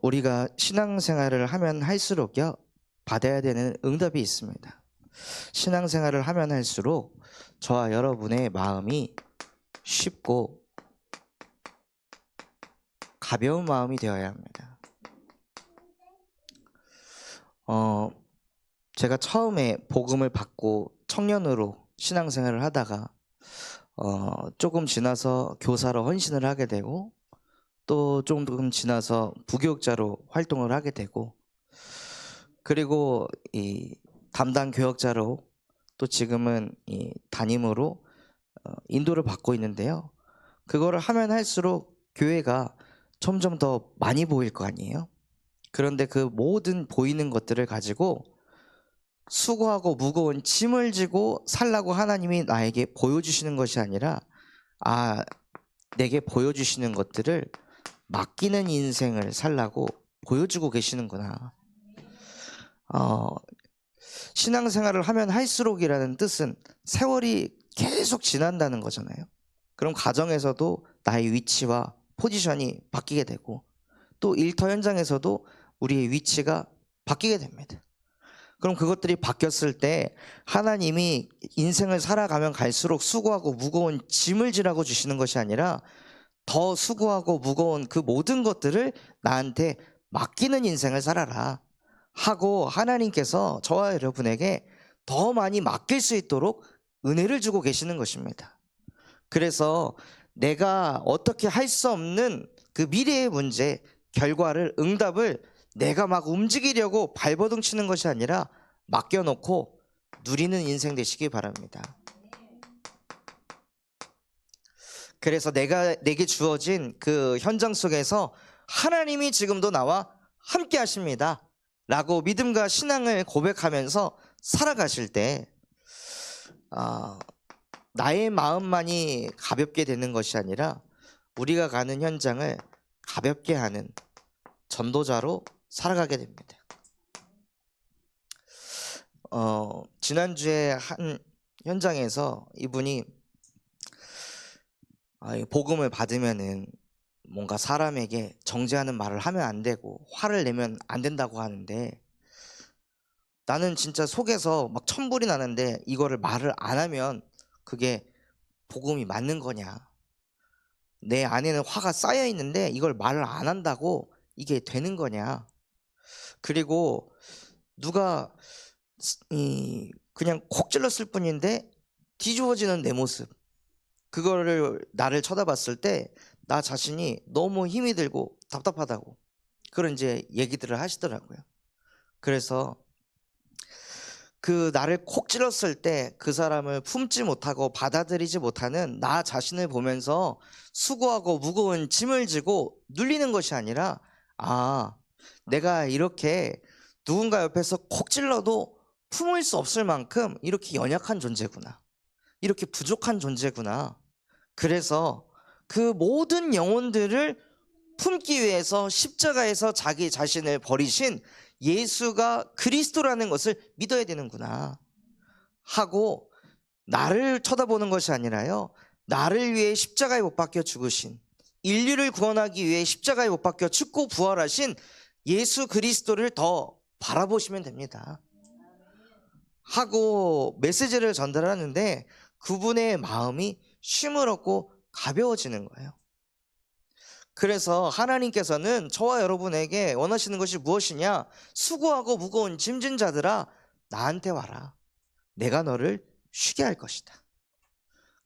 우리가 신앙생활을 하면 할수록요, 받아야 되는 응답이 있습니다. 신앙생활을 하면 할수록 저와 여러분의 마음이 쉽고 가벼운 마음이 되어야 합니다. 제가 처음에 복음을 받고 청년으로 신앙생활을 하다가 조금 지나서 교사로 헌신을 하게 되고, 또 조금 지나서 부교육자로 활동을 하게 되고, 그리고 이 담당 교역자로 또 지금은 이 담임으로 인도를 받고 있는데요. 그거를 하면 할수록 교회가 점점 더 많이 보일 거 아니에요. 그런데 그 모든 보이는 것들을 가지고 수고하고 무거운 짐을 지고 살라고 하나님이 나에게 보여주시는 것이 아니라, 내게 보여주시는 것들을 맡기는 인생을 살라고 보여주고 계시는구나. 신앙생활을 하면 할수록이라는 뜻은 세월이 계속 지난다는 거잖아요. 그럼 가정에서도 나의 위치와 포지션이 바뀌게 되고, 또 일터 현장에서도 우리의 위치가 바뀌게 됩니다. 그럼 그것들이 바뀌었을 때 하나님이 인생을 살아가면 갈수록 수고하고 무거운 짐을 지라고 주시는 것이 아니라, 더 수고하고 무거운 그 모든 것들을 나한테 맡기는 인생을 살아라 하고 하나님께서 저와 여러분에게 더 많이 맡길 수 있도록 은혜를 주고 계시는 것입니다. 그래서 내가 어떻게 할 수 없는 그 미래의 문제, 결과를, 응답을 내가 막 움직이려고 발버둥 치는 것이 아니라 맡겨놓고 누리는 인생 되시기 바랍니다. 그래서 내게 주어진 그 현장 속에서 하나님이 지금도 나와 함께 하십니다 라고 믿음과 신앙을 고백하면서 살아가실 때 나의 마음만이 가볍게 되는 것이 아니라 우리가 가는 현장을 가볍게 하는 전도자로 살아가게 됩니다. 지난주에 한 현장에서 이분이 복음을 받으면은 뭔가 사람에게 정죄하는 말을 하면 안 되고 화를 내면 안 된다고 하는데, 나는 진짜 속에서 막 천불이 나는데 이거를 말을 안 하면 그게 복음이 맞는 거냐, 내 안에는 화가 쌓여 있는데 이걸 말을 안 한다고 이게 되는 거냐, 그리고 누가 그냥 콕 찔렀을 뿐인데 뒤집어지는 내 모습, 그거를 나를 쳐다봤을 때 나 자신이 너무 힘이 들고 답답하다고 그런 이제 얘기들을 하시더라고요. 그래서 그 나를 콕 찔렀을 때 그 사람을 품지 못하고 받아들이지 못하는 나 자신을 보면서 수고하고 무거운 짐을 지고 눌리는 것이 아니라, 내가 이렇게 누군가 옆에서 콕 찔러도 품을 수 없을 만큼 이렇게 연약한 존재구나, 이렇게 부족한 존재구나. 그래서 그 모든 영혼들을 품기 위해서 십자가에서 자기 자신을 버리신 예수가 그리스도라는 것을 믿어야 되는구나 하고, 나를 쳐다보는 것이 아니라요, 나를 위해 십자가에 못 박혀 죽으신, 인류를 구원하기 위해 십자가에 못 박혀 죽고 부활하신 예수 그리스도를 더 바라보시면 됩니다 하고 메시지를 전달하는데, 그분의 마음이 쉼을 얻고 가벼워지는 거예요. 그래서 하나님께서는 저와 여러분에게 원하시는 것이 무엇이냐, 수고하고 무거운 짐진 자들아 나한테 와라, 내가 너를 쉬게 할 것이다.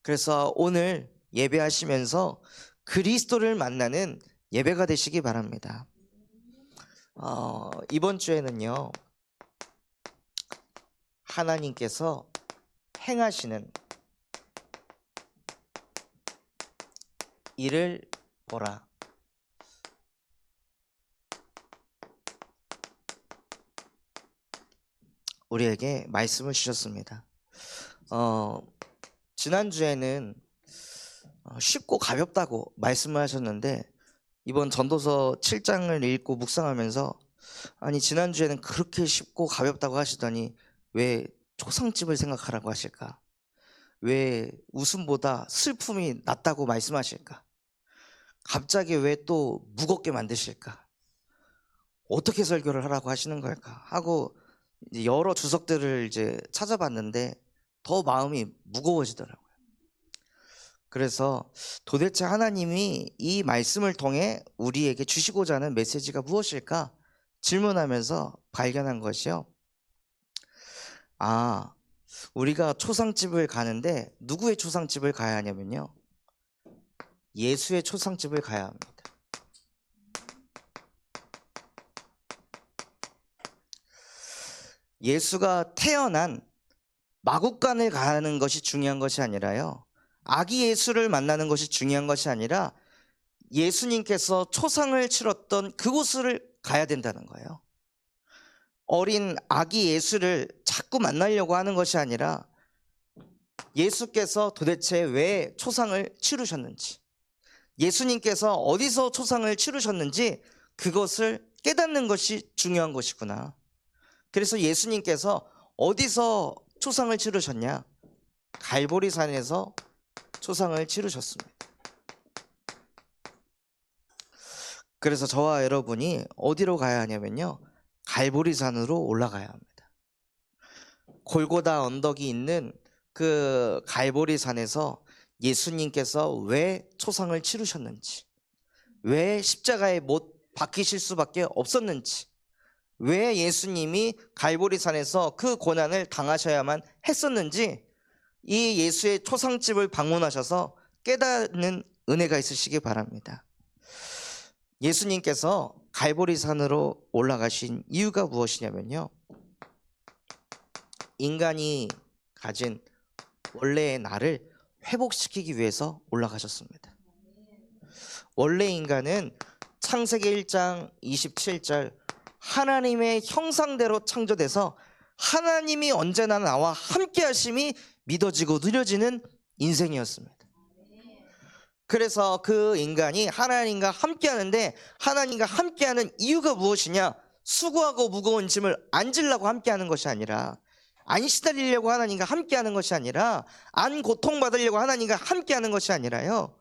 그래서 오늘 예배하시면서 그리스도를 만나는 예배가 되시기 바랍니다. 이번 주에는요, 하나님께서 행하시는 일을 보라. 우리에게 말씀을 주셨습니다. 지난주에는 쉽고 가볍다고 말씀을 하셨는데, 이번 전도서 7장을 읽고 묵상하면서, 아니 지난주에는 그렇게 쉽고 가볍다고 하시더니 왜 초상집을 생각하라고 하실까, 왜 웃음보다 슬픔이 낫다고 말씀하실까, 갑자기 왜 또 무겁게 만드실까, 어떻게 설교를 하라고 하시는 걸까 하고 이제 여러 주석들을 이제 찾아봤는데 더 마음이 무거워지더라고요. 그래서 도대체 하나님이 이 말씀을 통해 우리에게 주시고자 하는 메시지가 무엇일까 질문하면서 발견한 것이요. 우리가 초상집을 가는데 누구의 초상집을 가야 하냐면요, 예수의 초상집을 가야 합니다. 예수가 태어난 마국간을 가는 것이 중요한 것이 아니라요, 아기 예수를 만나는 것이 중요한 것이 아니라 예수님께서 초상을 치렀던 그곳을 가야 된다는 거예요. 어린 아기 예수를 자꾸 만나려고 하는 것이 아니라 예수께서 도대체 왜 초상을 치르셨는지, 예수님께서 어디서 초상을 치르셨는지 그것을 깨닫는 것이 중요한 것이구나. 그래서 예수님께서 어디서 초상을 치르셨냐? 갈보리산에서 초상을 치르셨습니다. 그래서 저와 여러분이 어디로 가야 하냐면요, 갈보리산으로 올라가야 합니다. 골고다 언덕이 있는 그 갈보리산에서 예수님께서 왜 초상을 치르셨는지, 왜 십자가에 못 박히실 수밖에 없었는지, 왜 예수님이 갈보리산에서 그 고난을 당하셔야만 했었는지, 이 예수의 초상집을 방문하셔서 깨닫는 은혜가 있으시기 바랍니다. 예수님께서 갈보리산으로 올라가신 이유가 무엇이냐면요, 인간이 가진 원래의 나를 회복시키기 위해서 올라가셨습니다. 원래 인간은 창세기 1장 27절 하나님의 형상대로 창조돼서 하나님이 언제나 나와 함께 하심이 믿어지고 누려지는 인생이었습니다. 그래서 그 인간이 하나님과 함께 하는데, 하나님과 함께 하는 이유가 무엇이냐? 수고하고 무거운 짐을 안 지려고 함께 하는 것이 아니라, 안 시달리려고 하나님과 함께 하는 것이 아니라, 안 고통받으려고 하나님과 함께 하는 것이 아니라요,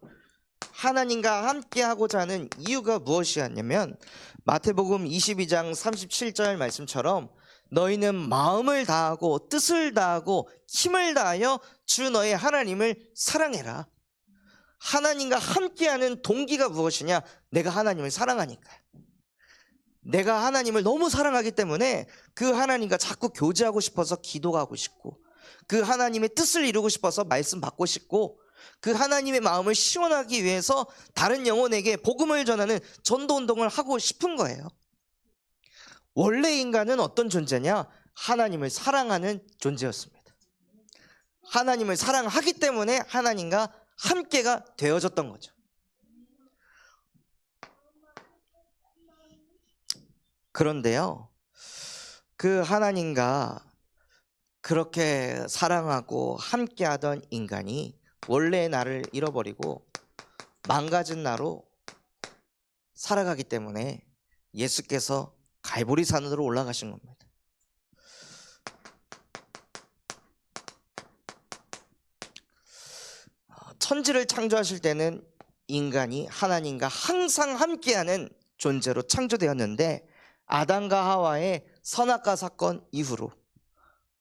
하나님과 함께 하고자 하는 이유가 무엇이었냐면, 마태복음 22장 37절 말씀처럼 너희는 마음을 다하고 뜻을 다하고 힘을 다하여 주 너의 하나님을 사랑해라. 하나님과 함께하는 동기가 무엇이냐? 내가 하나님을 사랑하니까. 내가 하나님을 너무 사랑하기 때문에 그 하나님과 자꾸 교제하고 싶어서 기도하고 싶고, 그 하나님의 뜻을 이루고 싶어서 말씀 받고 싶고, 그 하나님의 마음을 시원하기 위해서 다른 영혼에게 복음을 전하는 전도운동을 하고 싶은 거예요. 원래 인간은 어떤 존재냐? 하나님을 사랑하는 존재였습니다. 하나님을 사랑하기 때문에 하나님과 함께가 되어졌던 거죠. 그런데요, 그 하나님과 그렇게 사랑하고 함께하던 인간이 원래의 나를 잃어버리고 망가진 나로 살아가기 때문에 예수께서 갈보리산으로 올라가신 겁니다. 천지를 창조하실 때는 인간이 하나님과 항상 함께하는 존재로 창조되었는데, 아담과 하와의 선악과 사건 이후로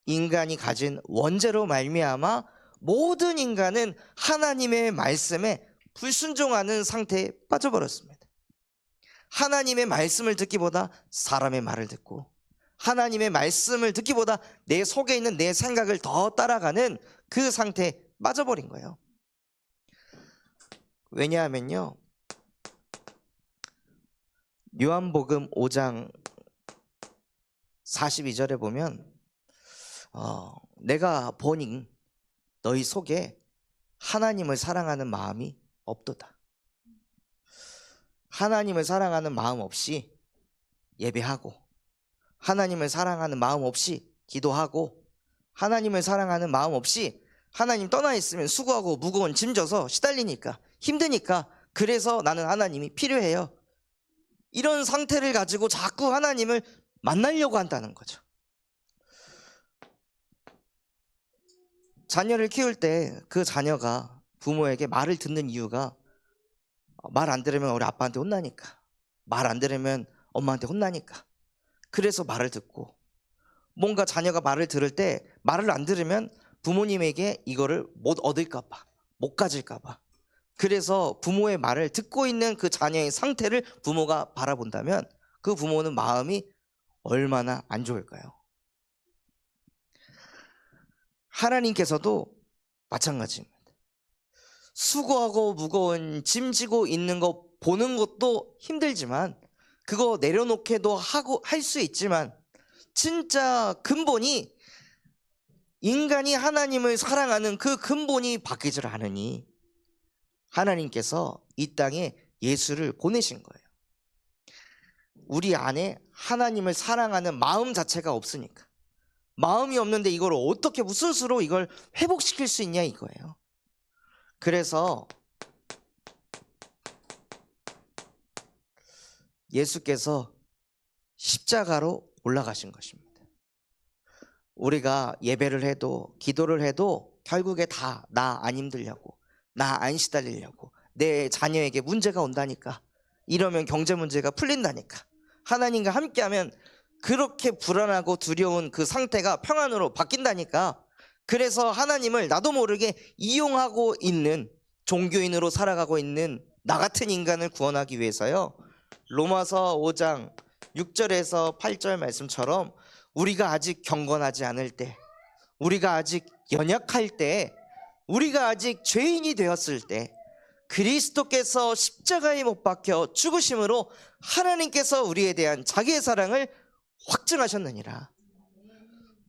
인간이 가진 원죄로 말미암아 모든 인간은 하나님의 말씀에 불순종하는 상태에 빠져버렸습니다. 하나님의 말씀을 듣기보다 사람의 말을 듣고, 하나님의 말씀을 듣기보다 내 속에 있는 내 생각을 더 따라가는 그 상태에 빠져버린 거예요. 왜냐하면요, 요한복음 5장 42절에 보면 내가 보니 너희 속에 하나님을 사랑하는 마음이 없도다. 하나님을 사랑하는 마음 없이 예배하고, 하나님을 사랑하는 마음 없이 기도하고, 하나님을 사랑하는 마음 없이 하나님 떠나 있으면 수고하고 무거운 짐 져서 시달리니까 힘드니까, 그래서 나는 하나님이 필요해요. 이런 상태를 가지고 자꾸 하나님을 만나려고 한다는 거죠. 자녀를 키울 때 그 자녀가 부모에게 말을 듣는 이유가, 말 안 들으면 우리 아빠한테 혼나니까, 말 안 들으면 엄마한테 혼나니까. 그래서 말을 듣고, 뭔가 자녀가 말을 들을 때 말을 안 들으면 부모님에게 이거를 못 얻을까 봐, 못 가질까 봐. 그래서 부모의 말을 듣고 있는 그 자녀의 상태를 부모가 바라본다면 그 부모는 마음이 얼마나 안 좋을까요? 하나님께서도 마찬가지입니다. 수고하고 무거운 짐 지고 있는 거 보는 것도 힘들지만, 그거 내려놓게도 하고 할 수 있지만, 진짜 근본이 인간이 하나님을 사랑하는 그 근본이 바뀌질 않으니 하나님께서 이 땅에 예수를 보내신 거예요. 우리 안에 하나님을 사랑하는 마음 자체가 없으니까. 마음이 없는데 이걸 어떻게 무슨 수로 이걸 회복시킬 수 있냐 이거예요. 그래서 예수께서 십자가로 올라가신 것입니다. 우리가 예배를 해도 기도를 해도 결국에 다 나 안 힘들려고, 나 안 시달리려고, 내 자녀에게 문제가 온다니까, 이러면 경제 문제가 풀린다니까, 하나님과 함께하면 그렇게 불안하고 두려운 그 상태가 평안으로 바뀐다니까. 그래서 하나님을 나도 모르게 이용하고 있는 종교인으로 살아가고 있는 나 같은 인간을 구원하기 위해서요, 로마서 5장 6절에서 8절 말씀처럼 우리가 아직 경건하지 않을 때, 우리가 아직 연약할 때, 우리가 아직 죄인이 되었을 때 그리스도께서 십자가에 못 박혀 죽으심으로 하나님께서 우리에 대한 자기의 사랑을 확증하셨느니라.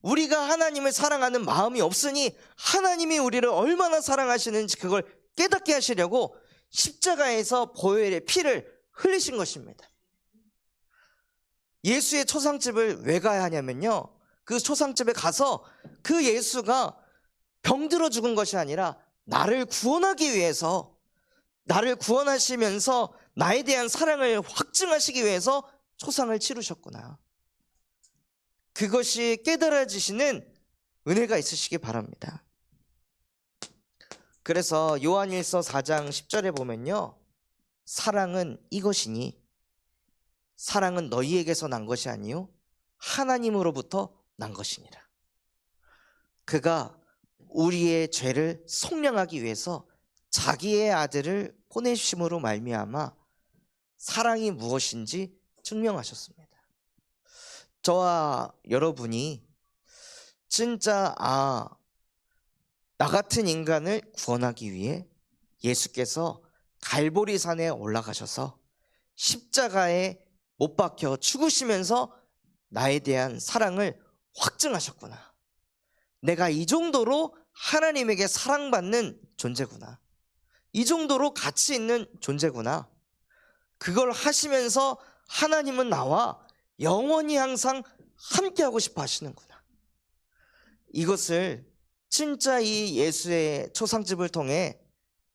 우리가 하나님을 사랑하는 마음이 없으니 하나님이 우리를 얼마나 사랑하시는지 그걸 깨닫게 하시려고 십자가에서 보혈의 피를 흘리신 것입니다. 예수의 초상집을 왜 가야 하냐면요, 그 초상집에 가서 그 예수가 병들어 죽은 것이 아니라 나를 구원하기 위해서, 나를 구원하시면서 나에 대한 사랑을 확증하시기 위해서 초상을 치르셨구나. 그것이 깨달아지시는 은혜가 있으시기 바랍니다. 그래서 요한일서 4장 10절에 보면요, 사랑은 이것이니 사랑은 너희에게서 난 것이 아니요 하나님으로부터 난 것이니라. 그가 우리의 죄를 속량하기 위해서 자기의 아들을 보내심으로 말미암아 사랑이 무엇인지 증명하셨습니다. 저와 여러분이 진짜 나 같은 인간을 구원하기 위해 예수께서 갈보리산에 올라가셔서 십자가에 못 박혀 죽으시면서 나에 대한 사랑을 확증하셨구나. 내가 이 정도로 하나님에게 사랑받는 존재구나, 이 정도로 가치 있는 존재구나. 그걸 하시면서 하나님은 나와 영원히 항상 함께하고 싶어 하시는구나. 이것을 진짜 이 예수의 초상집을 통해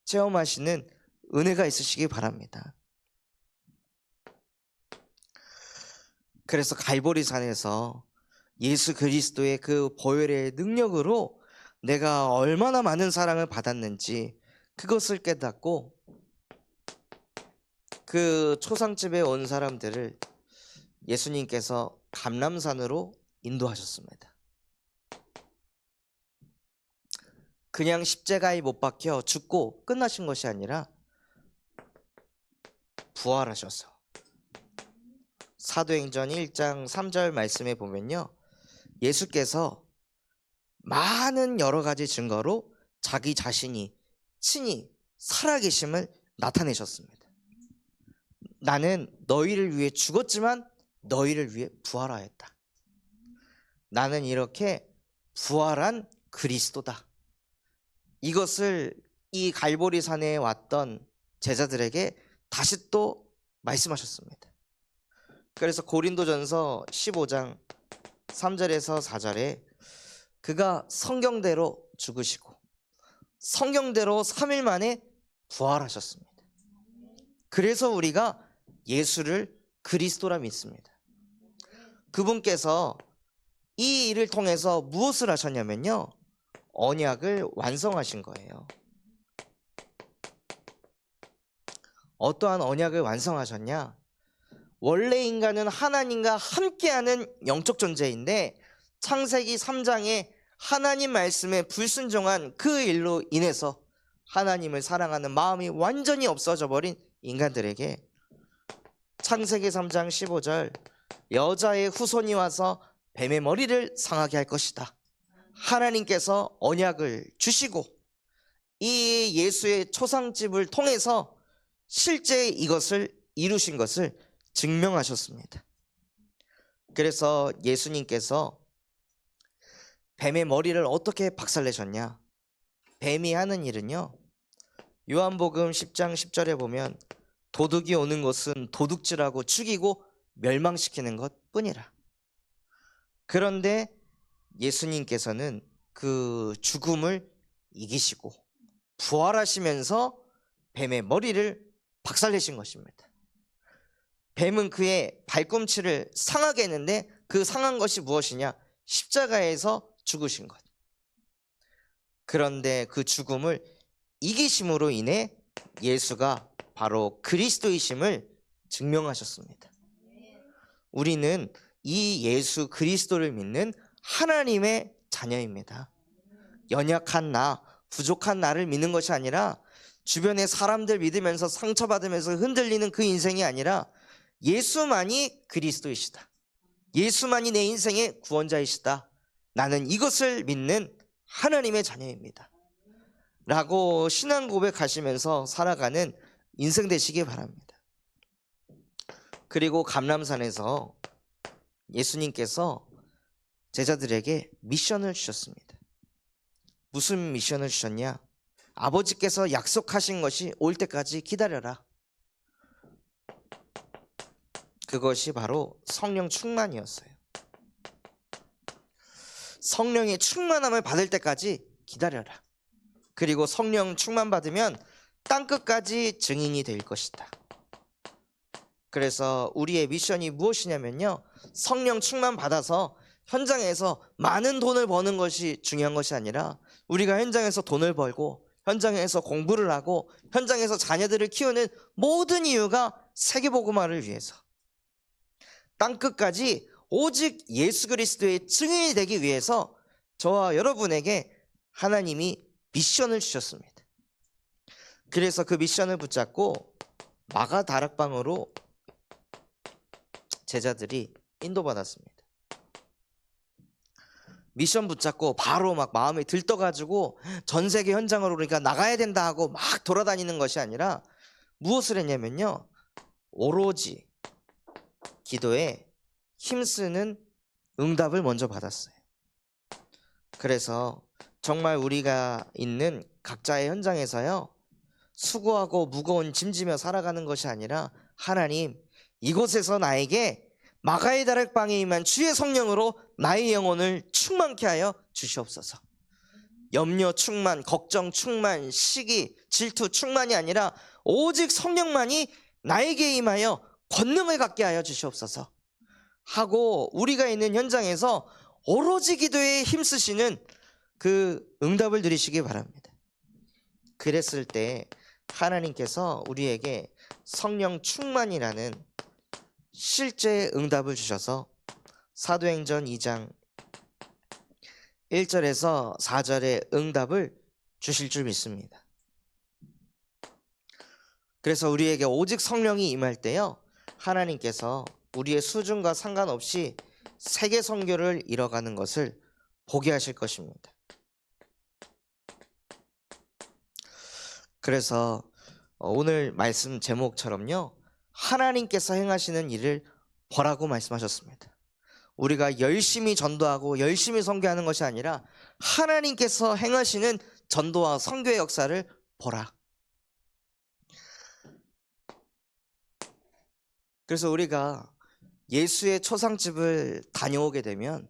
체험하시는 은혜가 있으시기 바랍니다. 그래서 갈보리산에서 예수 그리스도의 그 보혈의 능력으로 내가 얼마나 많은 사랑을 받았는지 그것을 깨닫고 그 초상집에 온 사람들을 예수님께서 감람산으로 인도하셨습니다. 그냥 십자가에 못 박혀 죽고 끝나신 것이 아니라 부활하셔서, 사도행전 1장 3절 말씀에 보면요, 예수께서 많은 여러 가지 증거로 자기 자신이 친히 살아계심을 나타내셨습니다. 나는 너희를 위해 죽었지만 너희를 위해 부활하였다. 나는 이렇게 부활한 그리스도다. 이것을 이 갈보리산에 왔던 제자들에게 다시 또 말씀하셨습니다. 그래서 고린도전서 15장 3절에서 4절에 그가 성경대로 죽으시고 성경대로 3일 만에 부활하셨습니다. 그래서 우리가 예수를 그리스도라 믿습니다. 그분께서 이 일을 통해서 무엇을 하셨냐면요, 언약을 완성하신 거예요. 어떠한 언약을 완성하셨냐? 원래 인간은 하나님과 함께하는 영적 존재인데 창세기 3장에 하나님 말씀에 불순종한 그 일로 인해서 하나님을 사랑하는 마음이 완전히 없어져 버린 인간들에게 창세기 3장 15절 여자의 후손이 와서 뱀의 머리를 상하게 할 것이다. 하나님께서 언약을 주시고 이 예수의 초상집을 통해서 실제 이것을 이루신 것을 증명하셨습니다. 그래서 예수님께서 뱀의 머리를 어떻게 박살내셨냐? 뱀이 하는 일은요, 요한복음 10장 10절에 보면 도둑이 오는 것은 도둑질하고 죽이고 멸망시키는 것뿐이라. 그런데 예수님께서는 그 죽음을 이기시고 부활하시면서 뱀의 머리를 박살내신 것입니다. 뱀은 그의 발꿈치를 상하게 했는데 그 상한 것이 무엇이냐? 십자가에서 죽으신 것. 그런데 그 죽음을 이기심으로 인해 예수가 바로 그리스도이심을 증명하셨습니다. 우리는 이 예수 그리스도를 믿는 하나님의 자녀입니다. 연약한 나, 부족한 나를 믿는 것이 아니라 주변의 사람들 믿으면서 상처받으면서 흔들리는 그 인생이 아니라 예수만이 그리스도이시다. 예수만이 내 인생의 구원자이시다. 나는 이것을 믿는 하나님의 자녀입니다. 라고 신앙 고백하시면서 살아가는 인생 되시기 바랍니다. 그리고 감람산에서 예수님께서 제자들에게 미션을 주셨습니다. 무슨 미션을 주셨냐? 아버지께서 약속하신 것이 올 때까지 기다려라. 그것이 바로 성령 충만이었어요. 성령의 충만함을 받을 때까지 기다려라. 그리고 성령 충만 받으면 땅끝까지 증인이 될 것이다. 그래서 우리의 미션이 무엇이냐면요, 성령 충만 받아서 현장에서 많은 돈을 버는 것이 중요한 것이 아니라 우리가 현장에서 돈을 벌고 현장에서 공부를 하고 현장에서 자녀들을 키우는 모든 이유가 세계복음화를 위해서, 땅끝까지 오직 예수 그리스도의 증인이 되기 위해서 저와 여러분에게 하나님이 미션을 주셨습니다. 그래서 그 미션을 붙잡고 마가 다락방으로 제자들이 인도받았습니다. 미션 붙잡고 바로 막 마음이 들떠가지고 전 세계 현장으로 그러니까 나가야 된다 하고 막 돌아다니는 것이 아니라 무엇을 했냐면요, 오로지 기도에 힘쓰는 응답을 먼저 받았어요. 그래서 정말 우리가 있는 각자의 현장에서요, 수고하고 무거운 짐지며 살아가는 것이 아니라 하나님, 이곳에서 나에게 마가의 다락방에 임한 주의 성령으로 나의 영혼을 충만케 하여 주시옵소서. 염려 충만, 걱정 충만, 시기, 질투 충만이 아니라 오직 성령만이 나에게 임하여 권능을 갖게 하여 주시옵소서 하고 우리가 있는 현장에서 오로지 기도에 힘쓰시는 그 응답을 누리시기 바랍니다. 그랬을 때 하나님께서 우리에게 성령 충만이라는 실제 응답을 주셔서 사도행전 2장 1절에서 4절의 응답을 주실 줄 믿습니다. 그래서 우리에게 오직 성령이 임할 때요, 하나님께서 우리의 수준과 상관없이 세계 선교를 이뤄가는 것을 보게 하실 것입니다. 그래서 오늘 말씀 제목처럼요, 하나님께서 행하시는 일을 보라고 말씀하셨습니다. 우리가 열심히 전도하고 열심히 선교하는 것이 아니라 하나님께서 행하시는 전도와 선교의 역사를 보라. 그래서 우리가 예수의 초상집을 다녀오게 되면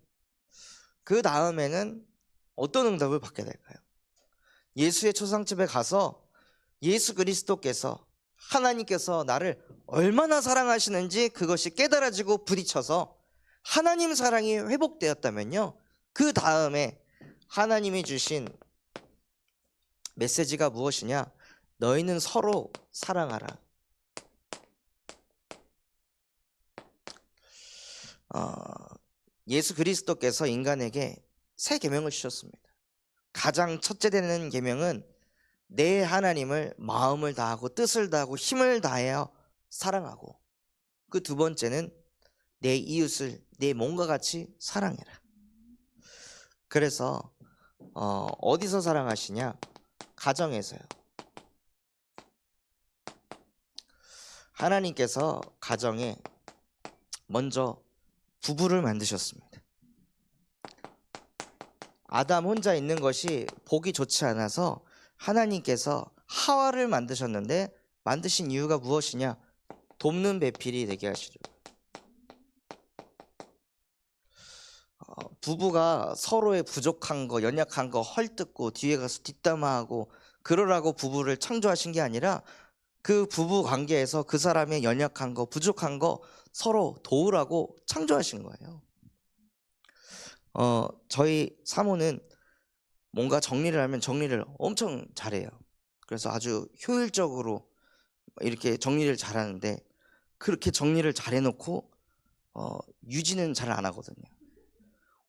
그 다음에는 어떤 응답을 받게 될까요? 예수의 초상집에 가서 예수 그리스도께서, 하나님께서 나를 얼마나 사랑하시는지 그것이 깨달아지고 부딪혀서 하나님 사랑이 회복되었다면요, 그 다음에 하나님이 주신 메시지가 무엇이냐? 너희는 서로 사랑하라. 어, 예수 그리스도께서 인간에게 새 계명을 주셨습니다. 가장 첫째 되는 계명은 내 하나님을 마음을 다하고 뜻을 다하고 힘을 다하여 사랑하고, 그 두 번째는 내 이웃을 내 몸과 같이 사랑해라. 그래서 어디서 사랑하시냐? 가정에서요. 하나님께서 가정에 먼저 부부를 만드셨습니다. 아담 혼자 있는 것이 보기 좋지 않아서 하나님께서 하와를 만드셨는데, 만드신 이유가 무엇이냐? 돕는 배필이 되게 하시려고. 부부가 서로의 부족한 거, 연약한 거 헐뜯고 뒤에 가서 뒷담화하고 그러라고 부부를 창조하신 게 아니라, 그 부부 관계에서 그 사람의 연약한 거, 부족한 거 서로 도우라고 창조하신 거예요. 저희 사모는 뭔가 정리를 하면 정리를 엄청 잘해요. 그래서 아주 효율적으로 이렇게 정리를 잘하는데, 그렇게 정리를 잘해놓고 유지는 잘 안 하거든요.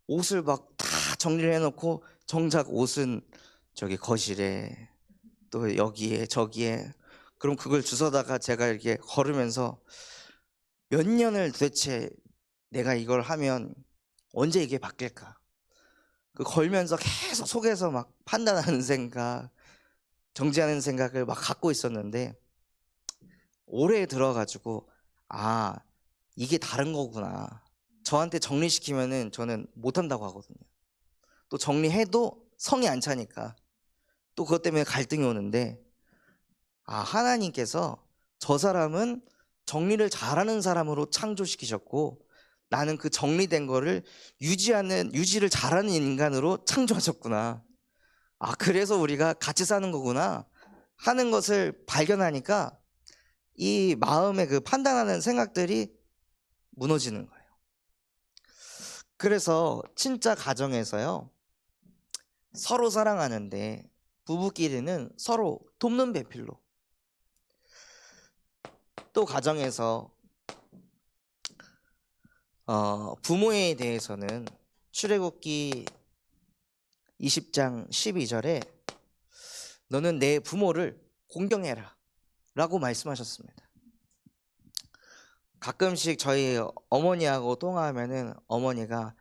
옷을 막 다 정리를 해놓고 정작 옷은 저기 거실에, 또 여기에 저기에, 그럼 그걸 주워다가 제가 이렇게 걸으면서 몇 년을 도대체 내가 이걸 하면 언제 이게 바뀔까, 그 걸면서 계속 속에서 막 판단하는 생각, 정지하는 생각을 막 갖고 있었는데, 올해 들어가지고 아, 이게 다른 거구나. 저한테 정리시키면은 저는 못한다고 하거든요. 또 정리해도 성이 안 차니까 또 그것 때문에 갈등이 오는데, 하나님께서 저 사람은 정리를 잘하는 사람으로 창조시키셨고, 나는 그 정리된 거를 유지를 잘하는 인간으로 창조하셨구나. 그래서 우리가 같이 사는 거구나 하는 것을 발견하니까 이 마음의 그 판단하는 생각들이 무너지는 거예요. 그래서 진짜 가정에서요, 서로 사랑하는데 부부끼리는 서로 돕는 배필로, 또 가정에서 부모에 대해서는 출애굽기 20장 12절에 너는 내 부모를 공경해라 라고 말씀하셨습니다. 가끔씩 저희 어머니하고 통화하면은 어머니가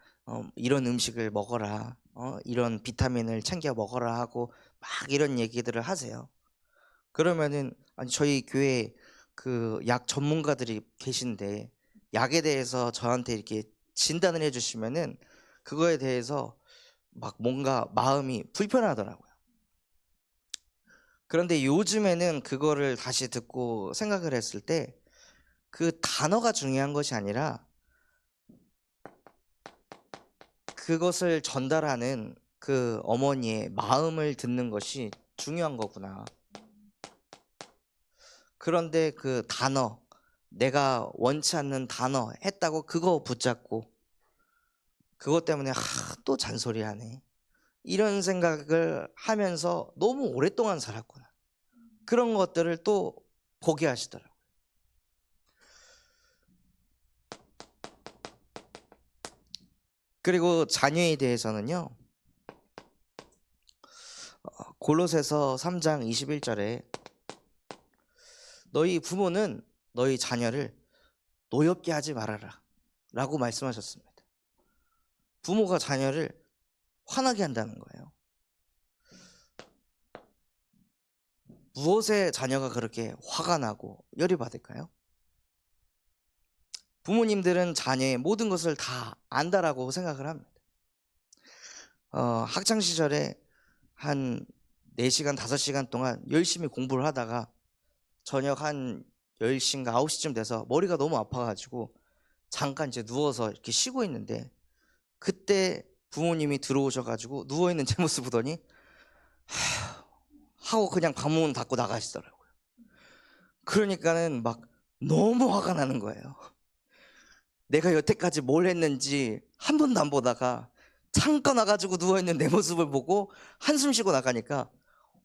이런 음식을 먹어라, 이런 비타민을 챙겨 먹어라 하고 막 이런 얘기들을 하세요. 그러면은 저희 교회 그 약 전문가들이 계신데 약에 대해서 저한테 이렇게 진단을 해주시면은 그거에 대해서 막 뭔가 마음이 불편하더라고요. 그런데 요즘에는 그거를 다시 듣고 생각을 했을 때, 그 단어가 중요한 것이 아니라 그것을 전달하는 그 어머니의 마음을 듣는 것이 중요한 거구나. 그런데 그 단어, 내가 원치 않는 단어 했다고 그거 붙잡고 그것 때문에 또 잔소리하네, 이런 생각을 하면서 너무 오랫동안 살았구나, 그런 것들을 또 보게 하시더라고요. 그리고 자녀에 대해서는요, 골로새서 3장 21절에 너희 부모는 너희 자녀를 노엽게 하지 말아라 라고 말씀하셨습니다. 부모가 자녀를 화나게 한다는 거예요. 무엇에 자녀가 그렇게 화가 나고 열이 받을까요? 부모님들은 자녀의 모든 것을 다 안다라고 생각을 합니다. 학창시절에 한 4시간 5시간 동안 열심히 공부를 하다가 저녁 한 10시인가 9시쯤 돼서 머리가 너무 아파가지고 잠깐 이제 누워서 이렇게 쉬고 있는데, 그때 부모님이 들어오셔가지고 누워있는 제 모습 보더니 하고 그냥 방문 닫고 나가시더라고요. 그러니까는 막 너무 화가 나는 거예요. 내가 여태까지 뭘 했는지 한 번도 안 보다가 잠깐 와가지고 누워있는 내 모습을 보고 한숨 쉬고 나가니까,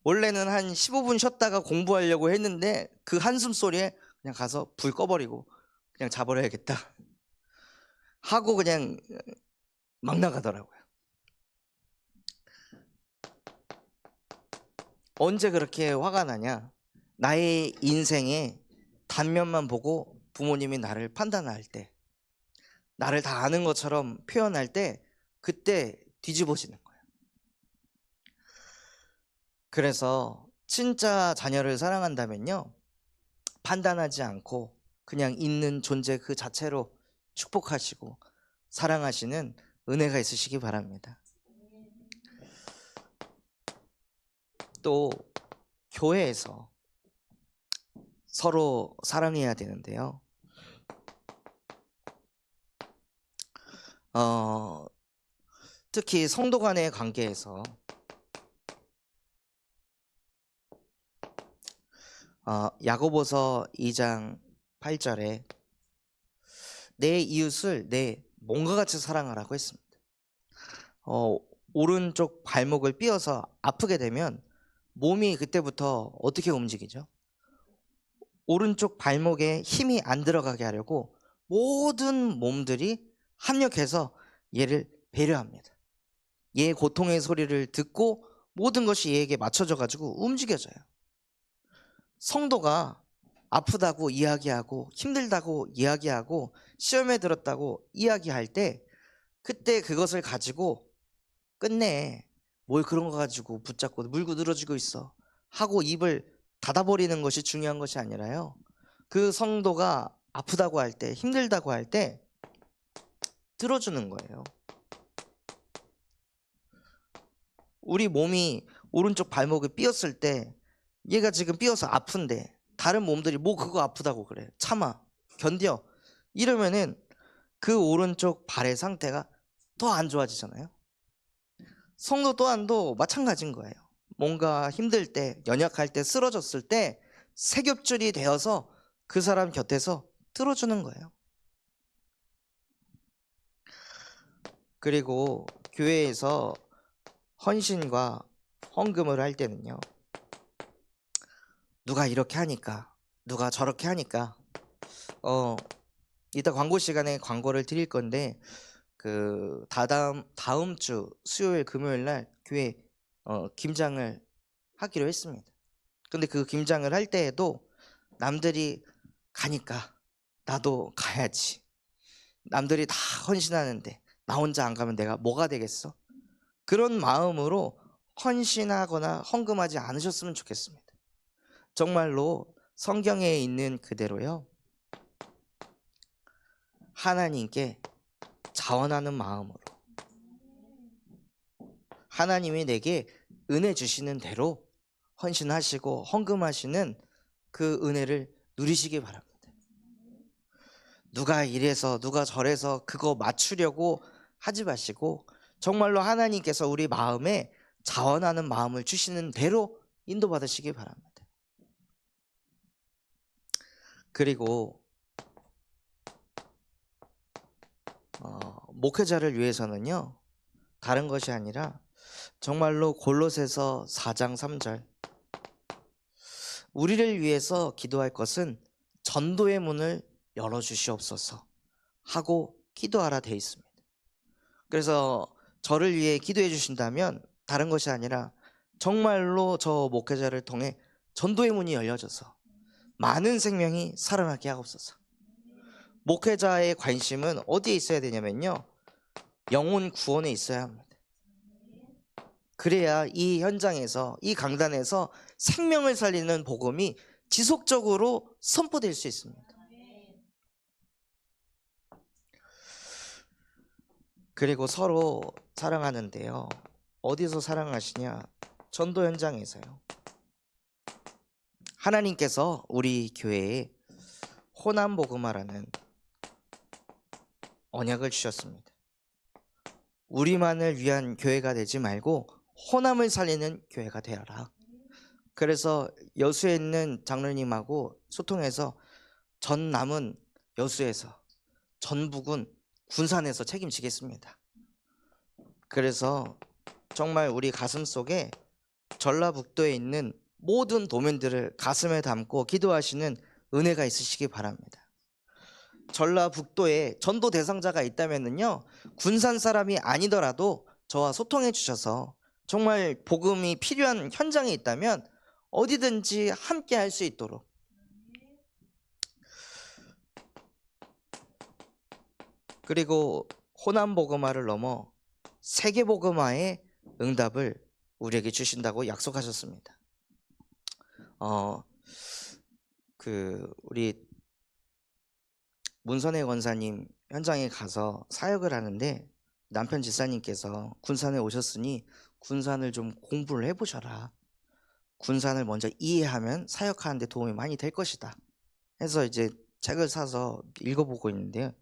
원래는 한 15분 쉬었다가 공부하려고 했는데 그 한숨 소리에 그냥 가서 불 꺼버리고 그냥 자버려야겠다, 하고 그냥 막 나가더라고요. 언제 그렇게 화가 나냐? 나의 인생의 단면만 보고 부모님이 나를 판단할 때, 나를 다 아는 것처럼 표현할 때, 그때 뒤집어지는 거예요. 그래서 진짜 자녀를 사랑한다면요, 판단하지 않고 그냥 있는 존재 그 자체로 축복하시고 사랑하시는 은혜가 있으시기 바랍니다. 또 교회에서 서로 사랑해야 되는데요. 특히 성도 간의 관계에서 야고보서 2장 8절에 내 이웃을 내 몸과 같이 사랑하라고 했습니다. 오른쪽 발목을 삐어서 아프게 되면 몸이 그때부터 어떻게 움직이죠? 오른쪽 발목에 힘이 안 들어가게 하려고 모든 몸들이 합력해서 얘를 배려합니다. 얘의 고통의 소리를 듣고 모든 것이 얘에게 맞춰져 가지고 움직여져요. 성도가 아프다고 이야기하고 힘들다고 이야기하고 시험에 들었다고 이야기할 때 그때 그것을 가지고 끝내 뭘 그런 거 가지고 붙잡고 물고 늘어지고 있어 하고 입을 닫아버리는 것이 중요한 것이 아니라요, 그 성도가 아프다고 할 때 힘들다고 할 때 들어주는 거예요. 우리 몸이 오른쪽 발목을 삐었을 때 얘가 지금 삐어서 아픈데 다른 몸들이 뭐 그거 아프다고 그래, 참아, 견뎌, 이러면은 그 오른쪽 발의 상태가 더 안 좋아지잖아요. 성도 또한도 마찬가지인 거예요. 뭔가 힘들 때, 연약할 때, 쓰러졌을 때 세겹줄이 되어서 그 사람 곁에서 들어주는 거예요. 그리고 교회에서 헌신과 헌금을 할 때는요, 누가 이렇게 하니까, 누가 저렇게 하니까, 이따 광고 시간에 광고를 드릴 건데, 다음 주 수요일 금요일 날 교회 김장을 하기로 했습니다. 근데 그 김장을 할 때에도 남들이 가니까 나도 가야지, 남들이 다 헌신하는데 나 혼자 안 가면 내가 뭐가 되겠어? 그런 마음으로 헌신하거나 헌금하지 않으셨으면 좋겠습니다. 정말로 성경에 있는 그대로요, 하나님께 자원하는 마음으로 하나님이 내게 은혜 주시는 대로 헌신하시고 헌금하시는 그 은혜를 누리시기 바랍니다. 누가 이래서 누가 저래서 그거 맞추려고 하지 마시고 정말로 하나님께서 우리 마음에 자원하는 마음을 주시는 대로 인도받으시기 바랍니다. 그리고 목회자를 위해서는요, 다른 것이 아니라 정말로 골로새서 4장 3절, 우리를 위해서 기도할 것은 전도의 문을 열어주시옵소서 하고 기도하라 되어 있습니다. 그래서 저를 위해 기도해 주신다면 다른 것이 아니라 정말로 저 목회자를 통해 전도의 문이 열려져서 많은 생명이 살아나게 하옵소서. 목회자의 관심은 어디에 있어야 되냐면요, 영혼 구원에 있어야 합니다. 그래야 이 현장에서, 이 강단에서 생명을 살리는 복음이 지속적으로 선포될 수 있습니다. 그리고 서로 사랑하는데요, 어디서 사랑하시냐? 전도 현장에서요. 하나님께서 우리 교회에 호남 복음화라는 언약을 주셨습니다. 우리만을 위한 교회가 되지 말고 호남을 살리는 교회가 되어라. 그래서 여수에 있는 장로님하고 소통해서 전남은 여수에서, 전북은 군산에서 책임지겠습니다. 그래서 정말 우리 가슴 속에 전라북도에 있는 모든 도민들을 가슴에 담고 기도하시는 은혜가 있으시기 바랍니다. 전라북도에 전도 대상자가 있다면은요, 군산 사람이 아니더라도 저와 소통해 주셔서 정말 복음이 필요한 현장에 있다면 어디든지 함께 할 수 있도록. 그리고 호남 복음화를 넘어 세계 복음화의 응답을 우리에게 주신다고 약속하셨습니다. 우리 문선혜 권사님 현장에 가서 사역을 하는데 남편 집사님께서 군산에 오셨으니 군산을 좀 공부를 해보셔라. 군산을 먼저 이해하면 사역하는 데 도움이 많이 될 것이다. 해서 이제 책을 사서 읽어보고 있는데요.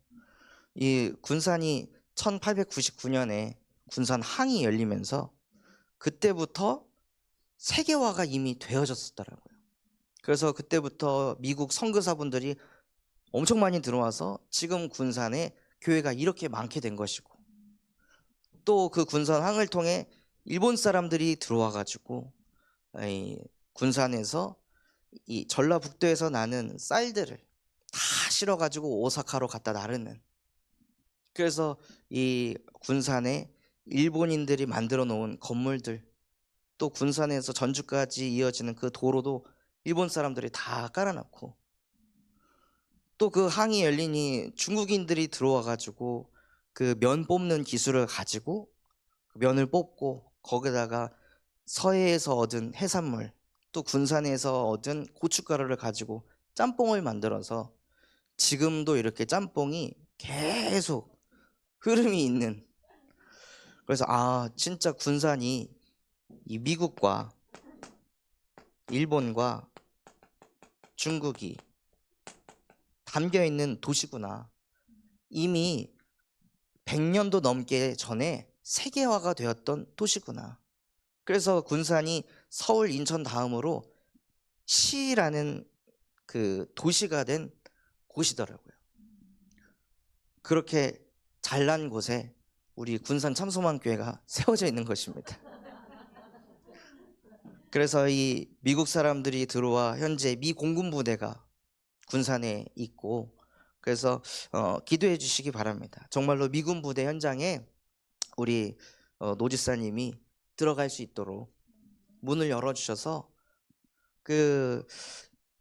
이 군산이 1899년에 군산 항이 열리면서 그때부터 세계화가 이미 되어졌었더라고요. 그래서 그때부터 미국 선교사분들이 엄청 많이 들어와서 지금 군산에 교회가 이렇게 많게 된 것이고, 또 그 군산항을 통해 일본 사람들이 들어와 가지고 군산에서 이 전라북도에서 나는 쌀들을 다 실어 가지고 오사카로 갖다 나르는, 그래서 이 군산에 일본인들이 만들어 놓은 건물들, 또 군산에서 전주까지 이어지는 그 도로도 일본 사람들이 다 깔아놓고, 또 그 항이 열리니 중국인들이 들어와 가지고 그 면 뽑는 기술을 가지고 면을 뽑고, 거기다가 서해에서 얻은 해산물, 또 군산에서 얻은 고춧가루를 가지고 짬뽕을 만들어서 지금도 이렇게 짬뽕이 계속 흐름이 있는. 그래서 진짜 군산이 이 미국과 일본과 중국이 담겨있는 도시구나. 이미 100년도 넘게 전에 세계화가 되었던 도시구나. 그래서 군산이 서울, 인천 다음으로 시라는 그 도시가 된 곳이더라고요. 그렇게 잘난 곳에 우리 군산 참소망교회가 세워져 있는 것입니다. 그래서 이 미국 사람들이 들어와 현재 미 공군 부대가 군산에 있고, 그래서 기도해 주시기 바랍니다. 정말로 미군 부대 현장에 우리 노 지사님이 들어갈 수 있도록 문을 열어주셔서,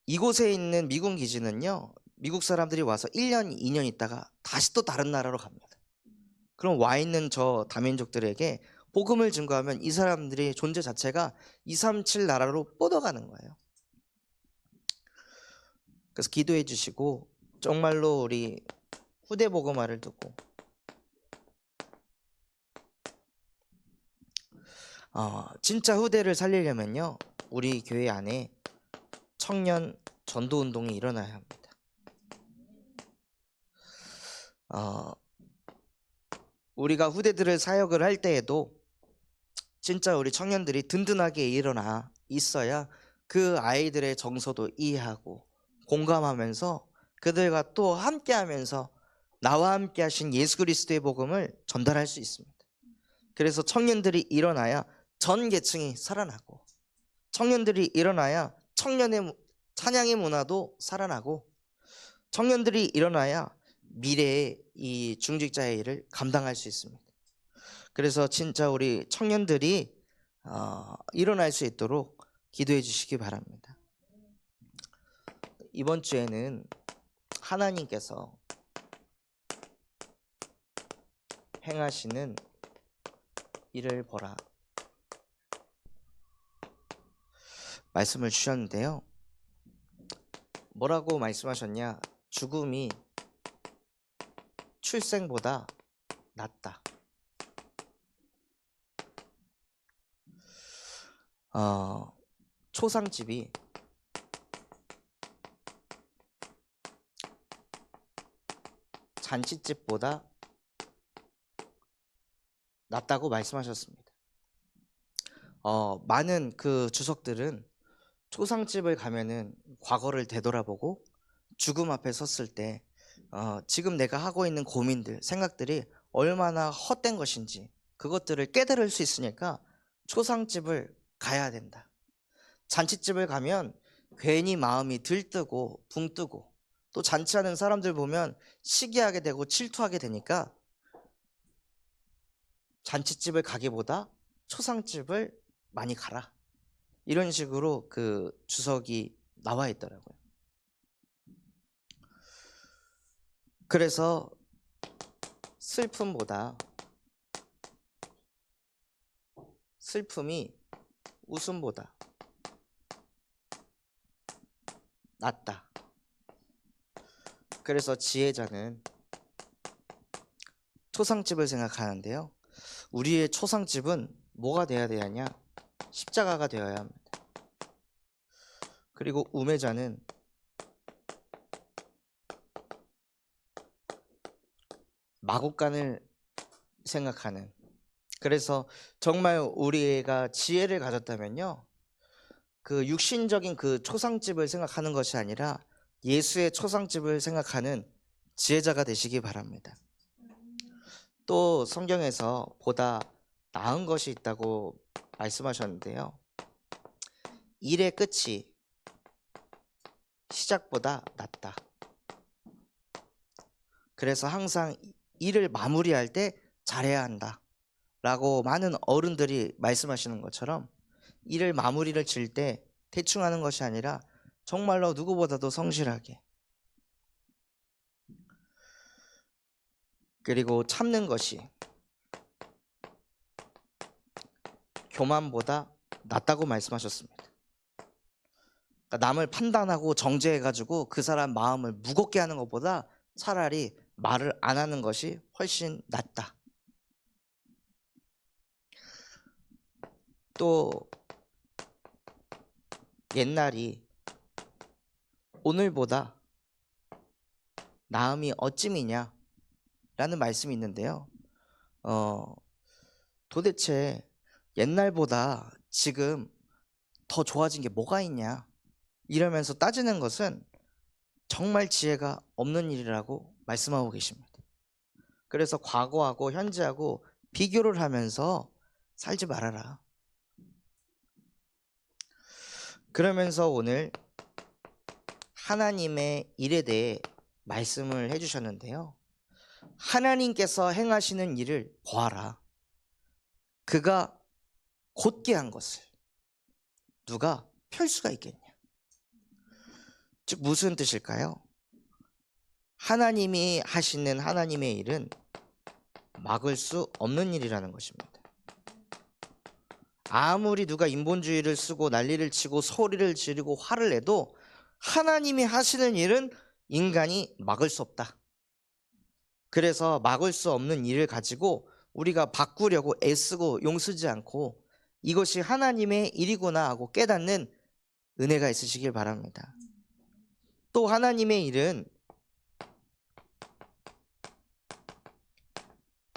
이곳에 있는 미군 기지는요, 미국 사람들이 와서 1년, 2년 있다가 다시 또 다른 나라로 갑니다. 그럼 와 있는 저 다민족들에게 복음을 증거하면 이 사람들의 존재 자체가 237 나라로 뻗어가는 거예요. 그래서 기도해 주시고, 정말로 우리 후대 복음화를 두고 진짜 후대를 살리려면요, 우리 교회 안에 청년 전도 운동이 일어나야 합니다. 우리가 후대들을 사역을 할 때에도 진짜 우리 청년들이 든든하게 일어나 있어야 그 아이들의 정서도 이해하고 공감하면서 그들과 또 함께하면서 나와 함께 하신 예수 그리스도의 복음을 전달할 수 있습니다. 그래서 청년들이 일어나야 전 계층이 살아나고, 청년들이 일어나야 청년의 찬양의 문화도 살아나고, 청년들이 일어나야 미래의 이 중직자의 일을 감당할 수 있습니다. 그래서 진짜 우리 청년들이 일어날 수 있도록 기도해 주시기 바랍니다. 이번 주에는 하나님께서 행하시는 일을 보라 말씀을 주셨는데요. 뭐라고 말씀하셨냐? 죽음이 출생보다 낫다. 초상집이 잔치집보다 낫다고 말씀하셨습니다. 많은 그 주석들은 초상집을 가면은 과거를 되돌아보고 죽음 앞에 섰을 때 지금 내가 하고 있는 고민들, 생각들이 얼마나 헛된 것인지 그것들을 깨달을 수 있으니까 초상집을 가야 된다. 잔치집을 가면 괜히 마음이 들뜨고 붕뜨고 또 잔치하는 사람들 보면 시기하게 되고 질투하게 되니까 잔치집을 가기보다 초상집을 많이 가라, 이런 식으로 그 주석이 나와 있더라고요. 그래서 슬픔이 웃음보다 낫다. 그래서 지혜자는 초상집을 생각하는데요, 우리의 초상집은 뭐가 되어야 되느냐? 십자가가 되어야 합니다. 그리고 우매자는 마국간을 생각하는, 그래서 정말 우리가 지혜를 가졌다면요, 그 육신적인 그 초상집을 생각하는 것이 아니라 예수의 초상집을 생각하는 지혜자가 되시기 바랍니다. 또 성경에서 보다 나은 것이 있다고 말씀하셨는데요, 일의 끝이 시작보다 낫다. 그래서 항상 일을 마무리할 때 잘해야 한다 라고 많은 어른들이 말씀하시는 것처럼, 일을 마무리를 질 때 대충 하는 것이 아니라 정말로 누구보다도 성실하게, 그리고 참는 것이 교만보다 낫다고 말씀하셨습니다. 그러니까 남을 판단하고 정죄해가지고 그 사람 마음을 무겁게 하는 것보다 차라리 말을 안 하는 것이 훨씬 낫다. 또 옛날이 오늘보다 나음이 어찌미냐 라는 말씀이 있는데요, 도대체 옛날보다 지금 더 좋아진 게 뭐가 있냐 이러면서 따지는 것은 정말 지혜가 없는 일이라고 말씀하고 계십니다. 그래서 과거하고 현재하고 비교를 하면서 살지 말아라. 그러면서 오늘 하나님의 일에 대해 말씀을 해주셨는데요, 하나님께서 행하시는 일을 보아라. 그가 곧게 한 것을 누가 펼 수가 있겠냐. 즉 무슨 뜻일까요? 하나님이 하시는 하나님의 일은 막을 수 없는 일이라는 것입니다. 아무리 누가 인본주의를 쓰고 난리를 치고 소리를 지르고 화를 내도 하나님이 하시는 일은 인간이 막을 수 없다. 그래서 막을 수 없는 일을 가지고 우리가 바꾸려고 애쓰고 용쓰지 않고 이것이 하나님의 일이구나 하고 깨닫는 은혜가 있으시길 바랍니다. 또 하나님의 일은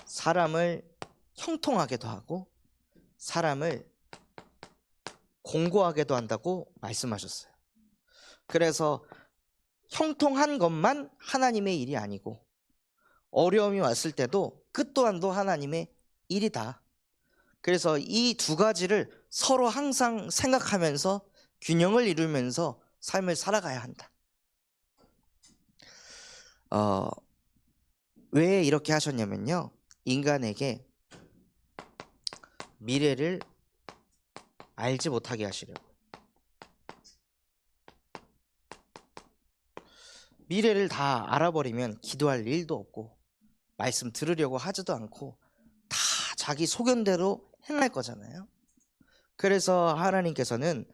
사람을 형통하게도 하고 사람을 공고하게도 한다고 말씀하셨어요. 그래서 형통한 것만 하나님의 일이 아니고 어려움이 왔을 때도 그 또한도 하나님의 일이다. 그래서 이 두 가지를 서로 항상 생각하면서 균형을 이루면서 삶을 살아가야 한다. 왜 이렇게 하셨냐면요, 인간에게 미래를 알지 못하게 하시려고. 미래를 다 알아버리면 기도할 일도 없고 말씀 들으려고 하지도 않고 다 자기 소견대로 행할 거잖아요. 그래서 하나님께서는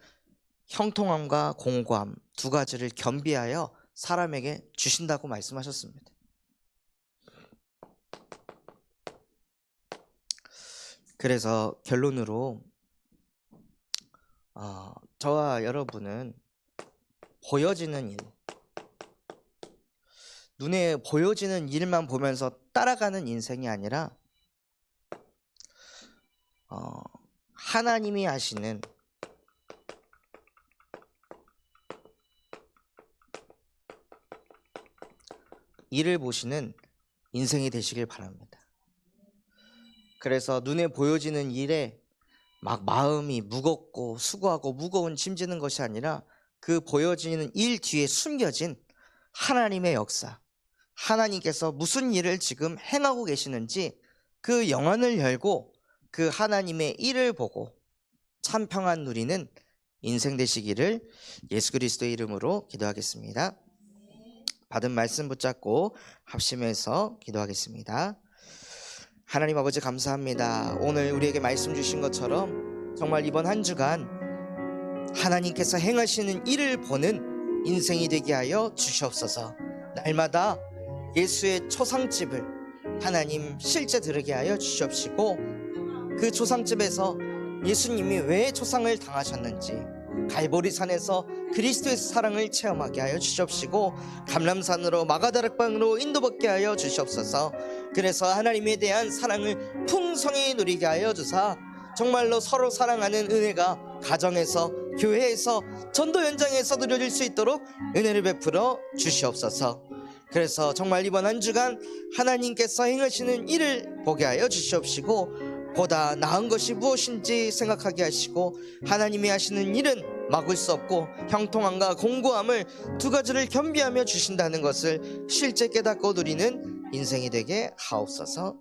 형통함과 공고함 두 가지를 겸비하여 사람에게 주신다고 말씀하셨습니다. 그래서 결론으로 저와 여러분은 보여지는 일, 눈에 보여지는 일만 보면서 따라가는 인생이 아니라 하나님이 하시는 일을 보시는 인생이 되시길 바랍니다. 그래서 눈에 보여지는 일에 막 마음이 무겁고 수고하고 무거운 짐지는 것이 아니라 그 보여지는 일 뒤에 숨겨진 하나님의 역사, 하나님께서 무슨 일을 지금 행하고 계시는지 그 영안을 열고 그 하나님의 일을 보고 참 평안 누리는 인생 되시기를 예수 그리스도의 이름으로 기도하겠습니다. 받은 말씀 붙잡고 합심해서 기도하겠습니다. 하나님 아버지 감사합니다. 오늘 우리에게 말씀 주신 것처럼 정말 이번 한 주간 하나님께서 행하시는 일을 보는 인생이 되게 하여 주시옵소서. 날마다 예수의 초상집을 하나님 실제 들으게 하여 주시옵시고, 그 초상집에서 예수님이 왜 초상을 당하셨는지, 갈보리산에서 그리스도의 사랑을 체험하게 하여 주시옵시고, 감람산으로 마가다락방으로 인도받게 하여 주시옵소서. 그래서 하나님에 대한 사랑을 풍성히 누리게 하여 주사 정말로 서로 사랑하는 은혜가 가정에서, 교회에서, 전도 현장에서 누려질 수 있도록 은혜를 베풀어 주시옵소서. 그래서 정말 이번 한 주간 하나님께서 행하시는 일을 보게 하여 주시옵시고, 보다 나은 것이 무엇인지 생각하게 하시고, 하나님이 하시는 일은 막을 수 없고 형통함과 공고함을 두 가지를 겸비하며 주신다는 것을 실제 깨닫고 누리는 인생이 되게 하옵소서.